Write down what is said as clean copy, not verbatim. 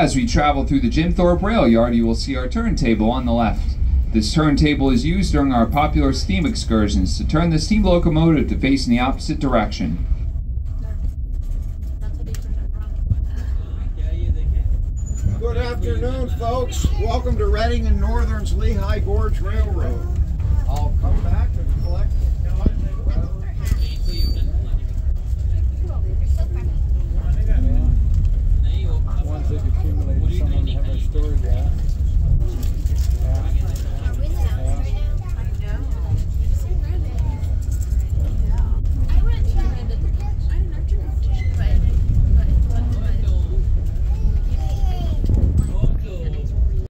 As we travel through the Jim Thorpe Rail Yard, you will see our turntable on the left. This turntable is used during our popular steam excursions to turn the steam locomotive to face in the opposite direction. Good afternoon, folks. Welcome to Reading and Northern's Lehigh Gorge Railroad. I'll come back and collect. Once they've accumulated, someone have our story down.